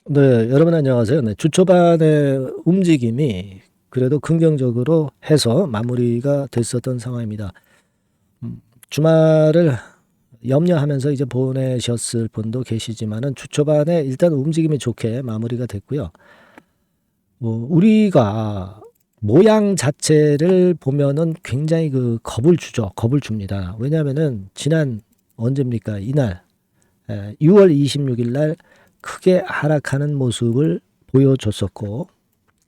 네, 여러분 안녕하세요. 네, 주 초반의 움직임이 그래도 긍정적으로 해서 마무리가 됐었던 상황입니다. 주말을 염려하면서 이제 보내셨을 분도 계시지만은 주 초반에 일단 움직임이 좋게 마무리가 됐고요. 우리가 모양 자체를 보면은 굉장히 그 겁을 주죠. 겁을 줍니다. 왜냐하면은 지난 언제입니까? 이날 6월 26일 날 크게 하락하는 모습을 보여줬었고,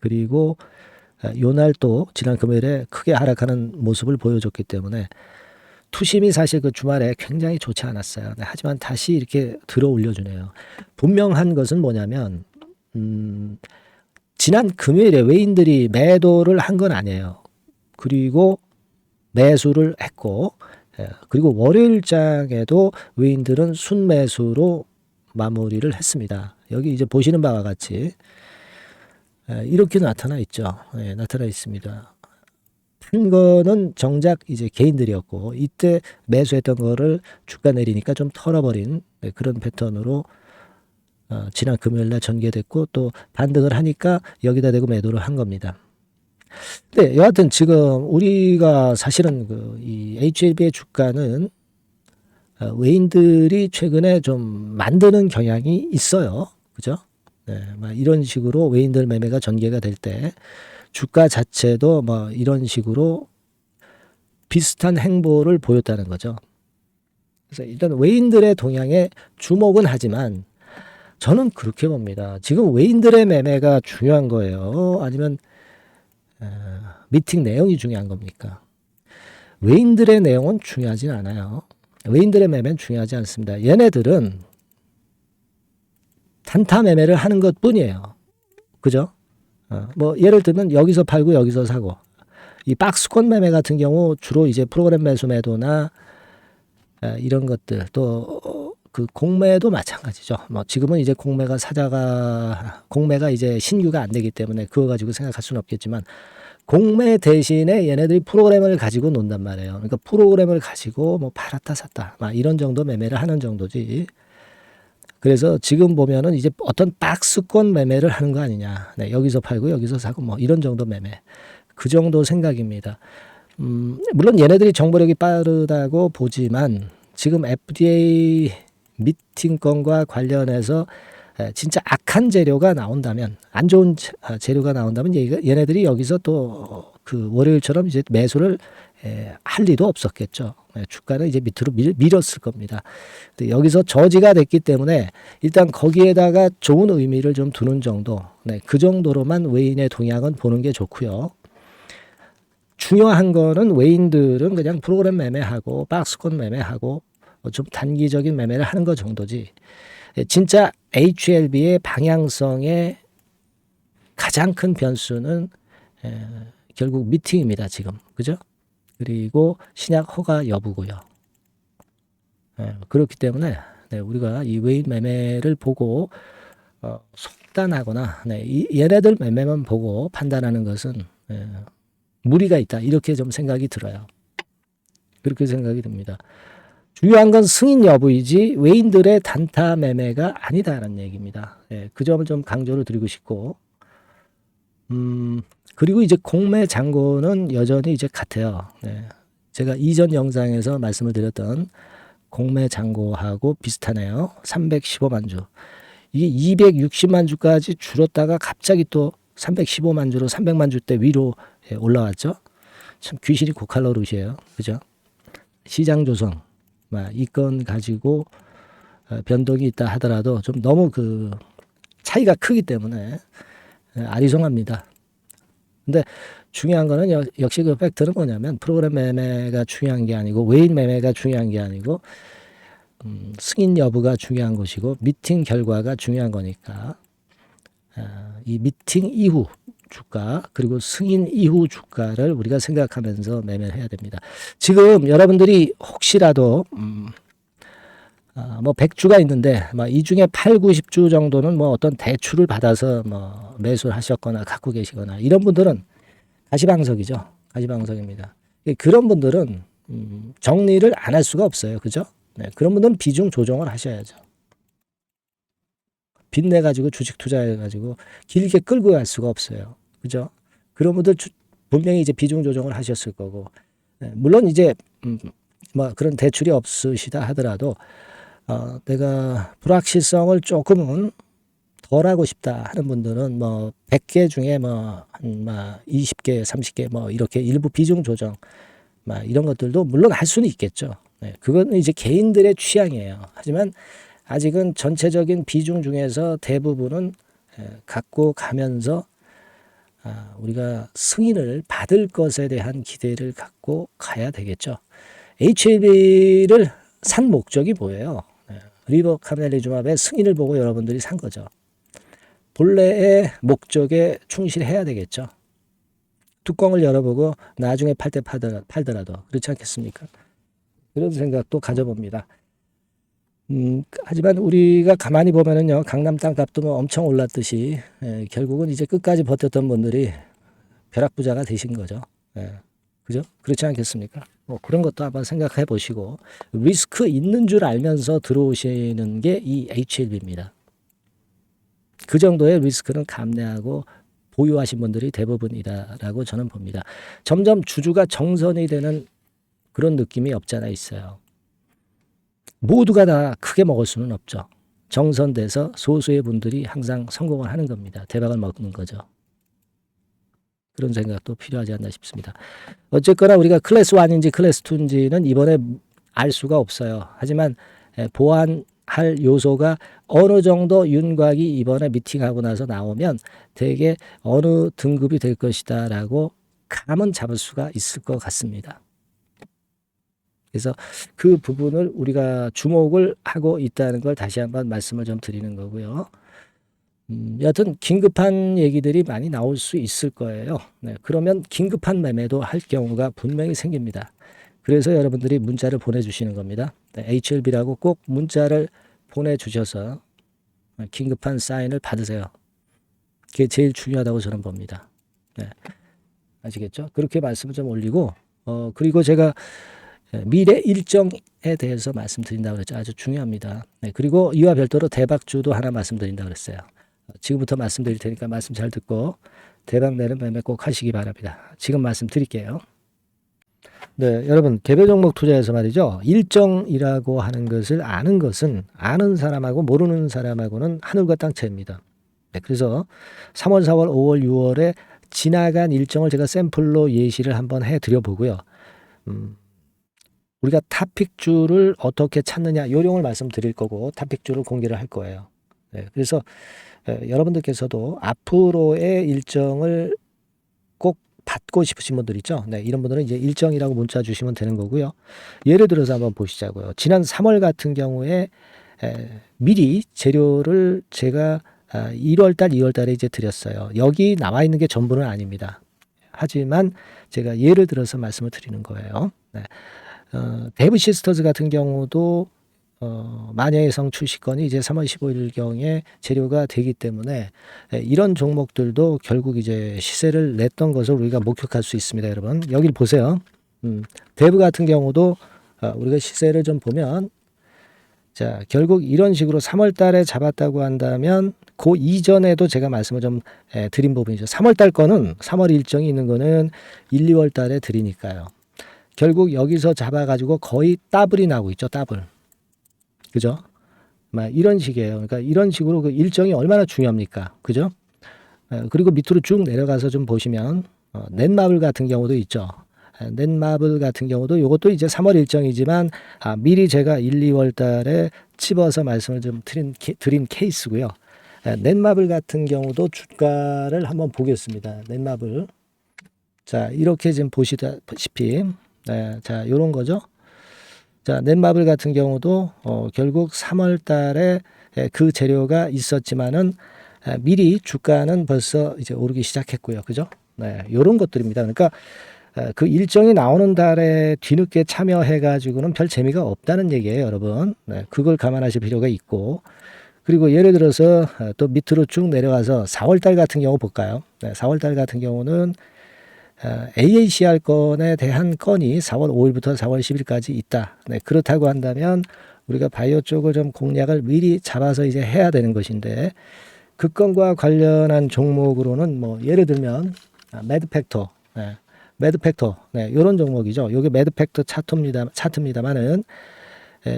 그리고 요날 또 지난 금요일에 크게 하락하는 모습을 보여줬기 때문에 투심이 사실 그 주말에 굉장히 좋지 않았어요. 네, 하지만 다시 이렇게 들어 올려주네요. 분명한 것은 뭐냐면 지난 금요일에 외인들이 매도를 한 건 아니에요. 그리고 매수를 했고, 그리고 월요일장에도 외인들은 순매수로 마무리를 했습니다. 여기 이제 보시는 바와 같이 이렇게 나타나 있죠. 나타나 있습니다. 한 거는 정작 이제 개인들이었고, 이때 매수했던 거를 주가 내리니까 좀 털어버린 그런 패턴으로 지난 금요일 날 전개됐고, 또 반등을 하니까 여기다 대고 매도를 한 겁니다. 네, 여하튼 지금 우리가 사실은 이 HLB의 주가는 외인들이 최근에 좀 만드는 경향이 있어요. 그죠? 네, 이런 식으로 외인들 매매가 전개가 될 때 주가 자체도 뭐 이런 식으로 비슷한 행보를 보였다는 거죠. 그래서 일단 외인들의 동향에 주목은 하지만 저는 그렇게 봅니다. 지금 외인들의 매매가 중요한 거예요? 아니면 미팅 내용이 중요한 겁니까? 외인들의 내용은 중요하진 않아요. 외인들의 매매는 중요하지 않습니다. 얘네들은 단타 매매를 하는 것 뿐이에요. 그죠? 뭐 예를 들면 여기서 팔고 여기서 사고, 이 박스권 매매 같은 경우 주로 이제 프로그램 매수 매도나 이런 것들, 또 그 공매도 마찬가지죠. 뭐 지금은 이제 공매가 이제 신규가 안 되기 때문에 그거 가지고 생각할 수는 없겠지만, 공매 대신에 얘네들이 프로그램을 가지고 논단 말이에요. 그러니까 프로그램을 가지고 뭐 팔았다 샀다 막 이런 정도 매매를 하는 정도지. 그래서 지금 보면은 이제 어떤 박스권 매매를 하는 거 아니냐. 네, 여기서 팔고 여기서 사고 뭐 이런 정도 매매. 그 정도 생각입니다. 물론 얘네들이 정보력이 빠르다고 보지만 지금 FDA 미팅 건과 관련해서 진짜 악한 재료가 나온다면, 안 좋은 재료가 나온다면 얘네들이 여기서 또 그 월요일처럼 이제 매수를 할 리도 없었겠죠. 주가는 이제 밑으로 밀었을 겁니다. 근데 여기서 저지가 됐기 때문에 일단 거기에다가 좋은 의미를 좀 두는 정도, 네, 그 정도로만 외인의 동향은 보는 게 좋고요. 중요한 거는 외인들은 그냥 프로그램 매매하고 박스권 매매하고 좀 단기적인 매매를 하는 것 정도지. 진짜 HLB의 방향성의 가장 큰 변수는 결국 미팅입니다, 지금. 그죠? 그리고 신약 허가 여부고요. 그렇기 때문에 네, 우리가 이 외인 매매를 보고 속단하거나, 네, 얘네들 매매만 보고 판단하는 것은 무리가 있다. 이렇게 좀 생각이 들어요. 그렇게 생각이 듭니다. 중요한 건 승인 여부이지 외인들의 단타 매매가 아니다라는 얘기입니다. 그 점을 좀 강조를 드리고 싶고, 그리고 이제 공매 잔고는 여전히 이제 같아요. 제가 이전 영상에서 말씀을 드렸던 공매 잔고하고 비슷하네요. 315만 주. 이게 260만 주까지 줄었다가 갑자기 또 315만 주로 300만 주대 위로 올라왔죠. 참 귀신이 고칼로릇이에요. 그죠? 시장 조성, 이 건 가지고 변동이 있다 하더라도 좀 너무 그 차이가 크기 때문에 아리송합니다. 근데 중요한 거는 역시 그 팩트는 뭐냐면 프로그램 매매가 중요한 게 아니고 외인 매매가 중요한 게 아니고 승인 여부가 중요한 것이고 미팅 결과가 중요한 거니까 이 미팅 이후 주가 그리고 승인 이후 주가를 우리가 생각하면서 매매를 해야 됩니다. 지금 여러분들이 혹시라도 뭐 100주가 있는데 이 중에 8, 90주 정도는 뭐 어떤 대출을 받아서 뭐 매수를 하셨거나 갖고 계시거나 이런 분들은 가시방석이죠. 가시방석입니다. 그런 분들은 정리를 안 할 수가 없어요. 그죠? 네, 그런 분들은 비중 조정을 하셔야죠. 빚내 가지고 주식 투자해 가지고 길게 끌고 갈 수가 없어요. 그죠? 그런 분들 분명히 이제 비중 조정을 하셨을 거고, 물론 이제 뭐 그런 대출이 없으시다 하더라도 내가 불확실성을 조금은 덜 하고 싶다 하는 분들은 뭐 100개 중에 뭐 한 20개, 30개 뭐 이렇게 일부 비중 조정 이런 것들도 물론 할 수는 있겠죠. 그건 이제 개인들의 취향이에요. 하지만 아직은 전체적인 비중 중에서 대부분은 갖고 가면서 우리가 승인을 받을 것에 대한 기대를 갖고 가야 되겠죠. HLB를 산 목적이 뭐예요? 리버 카멜리주맙의 승인을 보고 여러분들이 산 거죠. 본래의 목적에 충실해야 되겠죠. 뚜껑을 열어보고 나중에 팔 때 팔더라도 그렇지 않겠습니까? 그런 생각도 가져봅니다. 하지만 우리가 가만히 보면은요, 강남 땅값도 뭐 엄청 올랐듯이 결국은 이제 끝까지 버텼던 분들이 벼락부자가 되신 거죠. 그죠? 그렇지 않겠습니까? 뭐 그런 것도 한번 생각해 보시고, 리스크 있는 줄 알면서 들어오시는 게 이 HLB입니다. 그 정도의 리스크는 감내하고 보유하신 분들이 대부분이다라고 저는 봅니다. 점점 주주가 정선이 되는 그런 느낌이 없지 않아 있어요. 모두가 다 크게 먹을 수는 없죠. 정선돼서 소수의 분들이 항상 성공을 하는 겁니다. 대박을 먹는 거죠. 그런 생각도 필요하지 않나 싶습니다. 어쨌거나 우리가 클래스 1인지 클래스 2인지는 이번에 알 수가 없어요. 하지만 보완할 요소가 어느 정도 윤곽이 이번에 미팅하고 나서 나오면 대개 어느 등급이 될 것이다 라고 감은 잡을 수가 있을 것 같습니다. 그래서 그 부분을 우리가 주목을 하고 있다는 걸 다시 한번 말씀을 좀 드리는 거고요. 여하튼 긴급한 얘기들이 많이 나올 수 있을 거예요. 그러면 긴급한 매매도 할 경우가 분명히 생깁니다. 그래서 여러분들이 문자를 보내주시는 겁니다. HLB라고 꼭 문자를 보내주셔서 긴급한 사인을 받으세요. 그게 제일 중요하다고 저는 봅니다. 아시겠죠? 그렇게 말씀을 좀 올리고, 그리고 제가 미래 일정에 대해서 말씀드린다고 그랬죠. 아주 중요합니다. 그리고 이와 별도로 대박주도 하나 말씀드린다고 그랬어요. 지금부터 말씀드릴 테니까 말씀 잘 듣고 대박 내는 매매 꼭 하시기 바랍니다. 지금 말씀드릴게요. 네, 여러분 개별 종목 투자에서 말이죠. 일정이라고 하는 것을 아는 것은 아는 사람하고 모르는 사람하고는 하늘과 땅 차이입니다. 그래서 3월, 4월, 5월, 6월에 지나간 일정을 제가 샘플로 예시를 한번 해드려 보고요. 우리가 탑픽주를 어떻게 찾느냐 요령을 말씀드릴 거고 탑픽주를 공개를 할 거예요. 그래서 여러분들께서도 앞으로의 일정을 꼭 받고 싶으신 분들 있죠. 이런 분들은 이제 일정이라고 문자 주시면 되는 거고요. 예를 들어서 한번 보시자고요. 지난 3월 같은 경우에 미리 재료를 제가 1월달, 2월달에 이제 드렸어요. 여기 나와 있는 게 전부는 아닙니다. 하지만 제가 예를 들어서 말씀을 드리는 거예요. 데브 시스터즈 같은 경우도 마녀의 성 출시건이 이제 3월 15일경에 재료가 되기 때문에 이런 종목들도 결국 이제 시세를 냈던 것을 우리가 목격할 수 있습니다. 여러분 여기를 보세요. 데브 같은 경우도 우리가 시세를 좀 보면 자 결국 이런 식으로 3월 달에 잡았다고 한다면 그 이전에도 제가 말씀을 좀 드린 부분이죠. 3월 달 거는 3월 일정이 있는 거는 1, 2월 달에 드리니까요. 결국 여기서 잡아가지고 거의 더블이 나오고 있죠. 더블. 그죠? 이런 식이에요. 그러니까 이런 식으로 그 일정이 얼마나 중요합니까? 그죠? 그리고 밑으로 쭉 내려가서 좀 보시면 넷마블 같은 경우도 있죠. 넷마블 같은 경우도 이것도 이제 3월 일정이지만 미리 제가 1, 2월 달에 집어서 말씀을 좀 드린 케이스고요. 넷마블 같은 경우도 주가를 한번 보겠습니다. 넷마블. 자, 이렇게 지금 보시다시피 자, 요런 거죠. 자, 넷마블 같은 경우도 결국 3월 달에 그 재료가 있었지만은 미리 주가는 벌써 이제 오르기 시작했고요. 그죠? 요런 것들입니다. 그러니까 그 일정이 나오는 달에 뒤늦게 참여해 가지고는 별 재미가 없다는 얘기예요, 여러분. 그걸 감안하실 필요가 있고. 그리고 예를 들어서 또 밑으로 쭉 내려가서 4월 달 같은 경우 볼까요? 4월 달 같은 경우는 AACR 건에 대한 건이 4월 5일부터 4월 10일까지 있다. 그렇다고 한다면 우리가 바이오 쪽을 좀 공략을 미리 잡아서 이제 해야 되는 것인데, 그 건과 관련한 종목으로는 뭐 예를 들면 매드팩터, 매드팩터, 이런 종목이죠. 이게 매드팩터 차트입니다만은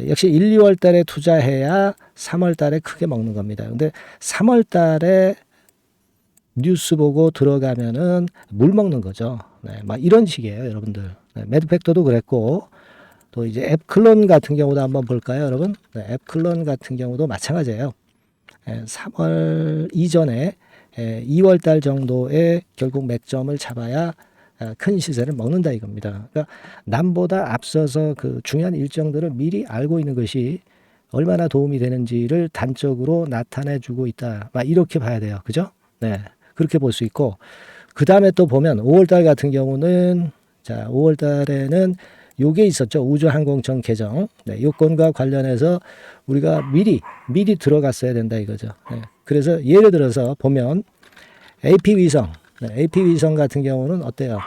역시 1, 2월 달에 투자해야 3월 달에 크게 먹는 겁니다. 근데 3월 달에 뉴스 보고 들어가면은 물 먹는 거죠. 막 이런 식이에요, 여러분들. 매드팩터도 그랬고, 또 이제 앱클론 같은 경우도 한번 볼까요, 여러분? 앱클론 같은 경우도 마찬가지예요. 3월 이전에 2월 달 정도에 결국 맥점을 잡아야 큰 시세를 먹는다 이겁니다. 그러니까 남보다 앞서서 그 중요한 일정들을 미리 알고 있는 것이 얼마나 도움이 되는지를 단적으로 나타내 주고 있다. 막 이렇게 봐야 돼요. 그죠? 네. 그렇게 볼 수 있고, 그 다음에 또 보면 5월 달 같은 경우는, 자, 5월 달에는 요게 있었죠. 우주항공청 개정. 요건과 관련해서 우리가 미리 들어갔어야 된다 이거죠. 그래서 예를 들어서 보면 AP위성, AP위성 같은 경우는 어때요?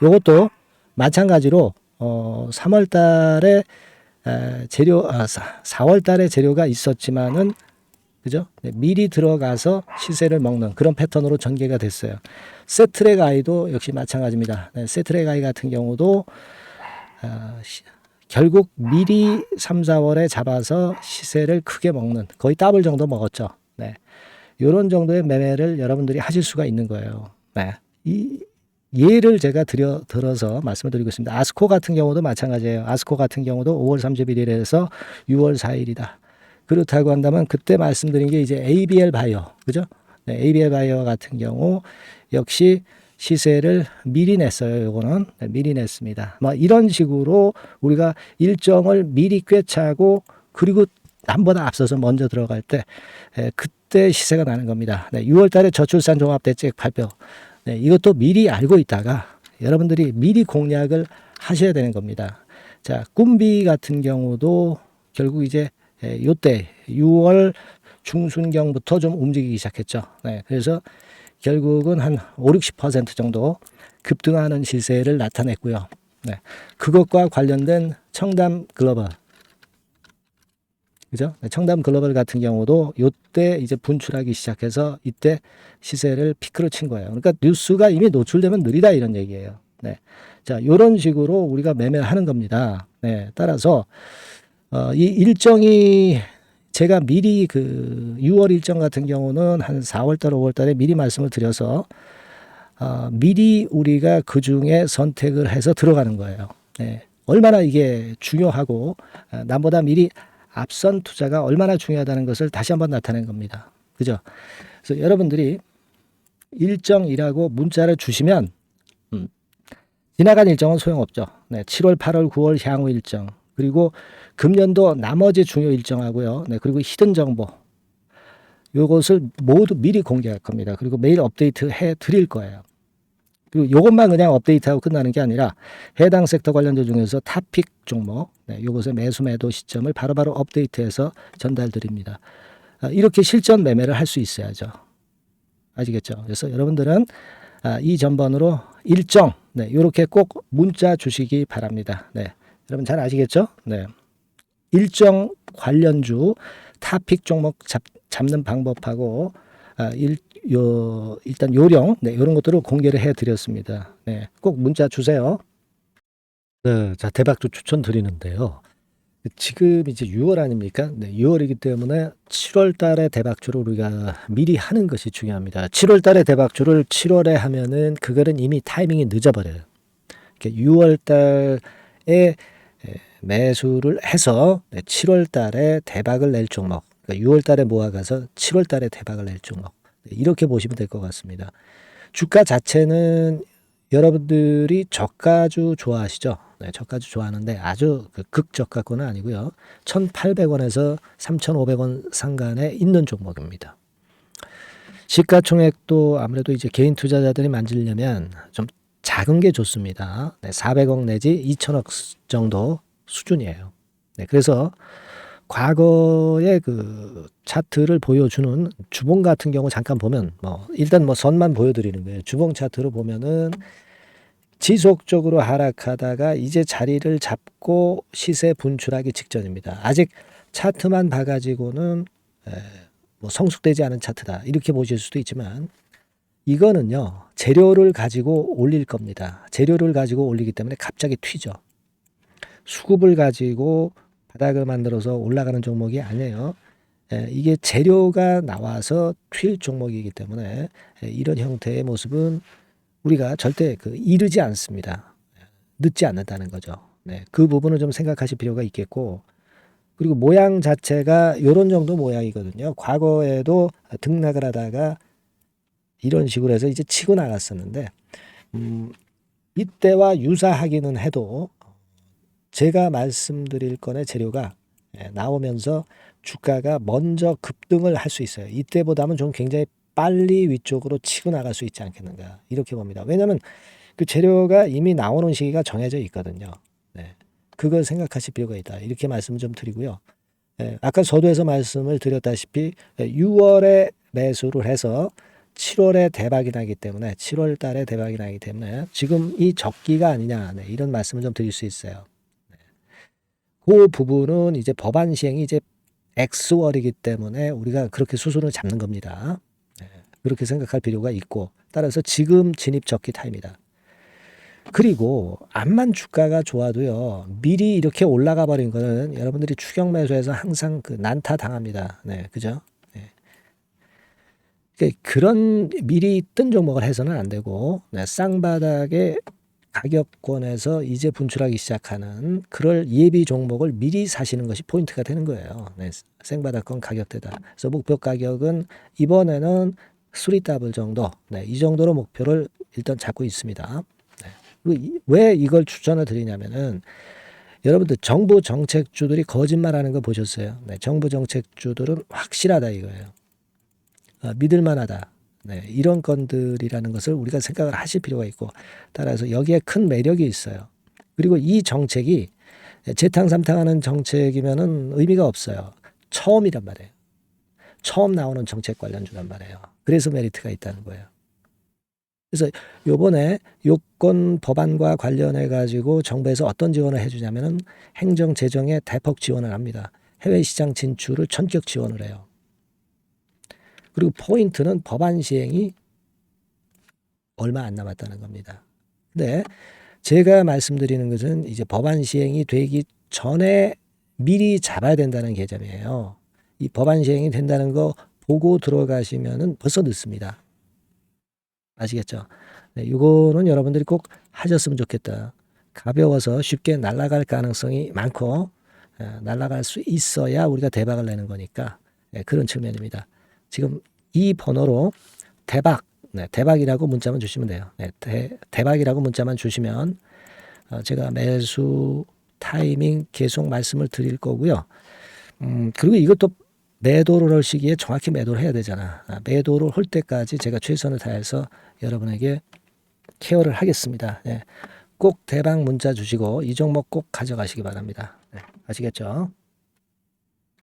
요것도 마찬가지로 3월 달에 4월 달에 재료가 있었지만은, 그죠? 미리 들어가서 시세를 먹는 그런 패턴으로 전개가 됐어요. 세트랙 아이도 역시 마찬가지입니다. 세트랙 아이 같은 경우도 결국 미리 3, 4월에 잡아서 시세를 크게 먹는, 거의 더블 정도 먹었죠. 이런 정도의 매매를 여러분들이 하실 수가 있는 거예요. 이 예를 제가 들어서 말씀을 드리고 있습니다. 아스코 같은 경우도 마찬가지예요. 아스코 같은 경우도 5월 31일에서 6월 4일이다. 그렇다고 한다면 그때 말씀드린 게 이제 ABL 바이오, 그죠? ABL 바이오 같은 경우 역시 시세를 미리 냈어요. 요거는 미리 냈습니다. 뭐 이런 식으로 우리가 일정을 미리 꿰차고, 그리고 남보다 앞서서 먼저 들어갈 때 그때 시세가 나는 겁니다. 6월 달에 저출산 종합대책 발표. 이것도 미리 알고 있다가 여러분들이 미리 공략을 하셔야 되는 겁니다. 자, 꿈비 같은 경우도 결국 이제 요때 6월 중순경부터 좀 움직이기 시작했죠. 그래서 결국은 한 5, 60% 정도 급등하는 시세를 나타냈고요. 그것과 관련된 청담 글로벌, 그죠? 청담 글로벌 같은 경우도 요때 이제 분출하기 시작해서 이때 시세를 피크로 친 거예요. 그러니까 뉴스가 이미 노출되면 느리다 이런 얘기예요. 자, 요런 식으로 우리가 매매를 하는 겁니다. 따라서 이 일정이 제가 미리 그 6월 일정 같은 경우는 한 4월 달, 5월 달에 미리 말씀을 드려서 미리 우리가 그 중에 선택을 해서 들어가는 거예요. 얼마나 이게 중요하고 남보다 미리 앞선 투자가 얼마나 중요하다는 것을 다시 한번 나타낸 겁니다. 그죠? 그래서 여러분들이 일정이라고 문자를 주시면 지나간 일정은 소용없죠. 7월, 8월, 9월 향후 일정, 그리고 금년도 나머지 중요 일정하고요. 그리고 히든 정보, 요것을 모두 미리 공개할 겁니다. 그리고 매일 업데이트 해 드릴 거예요. 그리고 요것만 그냥 업데이트하고 끝나는 게 아니라 해당 섹터 관련주 중에서 탑픽 종목, 요것의 매수 매도 시점을 바로바로 업데이트해서 전달 드립니다. 이렇게 실전 매매를 할 수 있어야죠. 아시겠죠? 그래서 여러분들은 이 전번으로 일정, 요렇게 꼭 문자 주시기 바랍니다. 여러분 잘 아시겠죠? 일정 관련주 탑픽 종목 잡는 방법하고 일단 요령, 이런 것들을 공개를 해드렸습니다. 꼭 문자 주세요. 자, 대박주 추천드리는데요. 지금 이제 6월 아닙니까? 6월이기 때문에 7월 달에 대박주를 우리가 미리 하는 것이 중요합니다. 7월 달에 대박주를 7월에 하면은 그거는 이미 타이밍이 늦어버려요. 6월 달에 매수를 해서 7월 달에 대박을 낼 종목, 그러니까 6월 달에 모아가서 7월 달에 대박을 낼 종목, 이렇게 보시면 될 것 같습니다. 주가 자체는 여러분들이 저가주 좋아하시죠? 저가주 좋아하는데 아주 극저가권은 아니고요. 1,800원에서 3,500원 상간에 있는 종목입니다. 시가총액도 아무래도 이제 개인 투자자들이 만지려면 좀 작은 게 좋습니다. 400억 내지 2천억 정도 수준이에요. 그래서 과거의 그 차트를 보여주는 주봉 같은 경우 잠깐 보면 일단 선만 보여드리는 거예요. 주봉 차트로 보면은 지속적으로 하락하다가 이제 자리를 잡고 시세 분출하기 직전입니다. 아직 차트만 봐가지고는 뭐 성숙되지 않은 차트다 이렇게 보실 수도 있지만 이거는요 재료를 가지고 올릴 겁니다. 재료를 가지고 올리기 때문에 갑자기 튀죠. 수급을 가지고 바닥을 만들어서 올라가는 종목이 아니에요. 이게 재료가 나와서 튈 종목이기 때문에 이런 형태의 모습은 우리가 절대 이르지 않습니다. 늦지 않는다는 거죠. 네, 그 부분을 좀 생각하실 필요가 있겠고 그리고 모양 자체가 이런 정도 모양이거든요. 과거에도 등락을 하다가 이런 식으로 해서 이제 치고 나갔었는데 이때와 유사하기는 해도 제가 말씀드릴 건의 재료가 나오면서 주가가 먼저 급등을 할 수 있어요. 이때보다는 좀 굉장히 빨리 위쪽으로 치고 나갈 수 있지 않겠는가 이렇게 봅니다. 왜냐하면 그 재료가 이미 나오는 시기가 정해져 있거든요. 네. 그걸 생각하실 필요가 있다. 이렇게 말씀을 좀 드리고요. 아까 서두에서 말씀을 드렸다시피 6월에 매수를 해서 7월에 대박이 나기 때문에 7월 달에 대박이 나기 때문에 지금 이 적기가 아니냐 이런 말씀을 좀 드릴 수 있어요. 그 부분은 이제 법안 시행이 이제 X월이기 때문에 우리가 그렇게 수순을 잡는 겁니다. 그렇게 생각할 필요가 있고 따라서 지금 진입 적기 타임이다. 그리고 암만 주가가 좋아도요 미리 이렇게 올라가 버린 거는 여러분들이 추격 매수해서 항상 난타 당합니다. 네, 그죠? 네. 그런 미리 뜬 종목을 해서는 안 되고 쌍바닥의 가격권에서 이제 분출하기 시작하는 그럴 예비 종목을 미리 사시는 것이 포인트가 되는 거예요. 네, 생바닥권 가격대다. 그래서 목표 가격은 이번에는 3더블 정도, 이 정도로 목표를 일단 잡고 있습니다. 왜 이걸 추천을 드리냐면은 여러분들 정부 정책주들이 거짓말하는 거 보셨어요? 정부 정책주들은 확실하다 이거예요. 믿을만하다. 이런 건들이라는 것을 우리가 생각을 하실 필요가 있고 따라서 여기에 큰 매력이 있어요. 그리고 이 정책이 재탕삼탕하는 정책이면은 의미가 없어요. 처음이란 말이에요. 처음 나오는 정책 관련주란 말이에요. 그래서 메리트가 있다는 거예요. 그래서 요번에 요건 법안과 관련해 가지고 정부에서 어떤 지원을 해주냐면은 행정 재정에 대폭 지원을 합니다. 해외 시장 진출을 전격 지원을 해요. 그리고 포인트는 법안 시행이 얼마 안 남았다는 겁니다. 근데 제가 말씀드리는 것은 이제 법안 시행이 되기 전에 미리 잡아야 된다는 개념이에요. 이 법안 시행이 된다는 거 보고 들어가시면은 벌써 늦습니다. 아시겠죠? 이거는 여러분들이 꼭 하셨으면 좋겠다. 가벼워서 쉽게 날아갈 가능성이 많고 날아갈 수 있어야 우리가 대박을 내는 거니까 그런 측면입니다. 지금 이 번호로 대박, 대박이라고 문자만 주시면 돼요. 대박이라고 문자만 주시면 제가 매수 타이밍 계속 말씀을 드릴 거고요. 그리고 이것도 매도를 할 시기에 정확히 매도를 해야 되잖아. 매도를 할 때까지 제가 최선을 다해서 여러분에게 케어를 하겠습니다. 꼭 대박 문자 주시고 이 종목 꼭 가져가시기 바랍니다. 아시겠죠?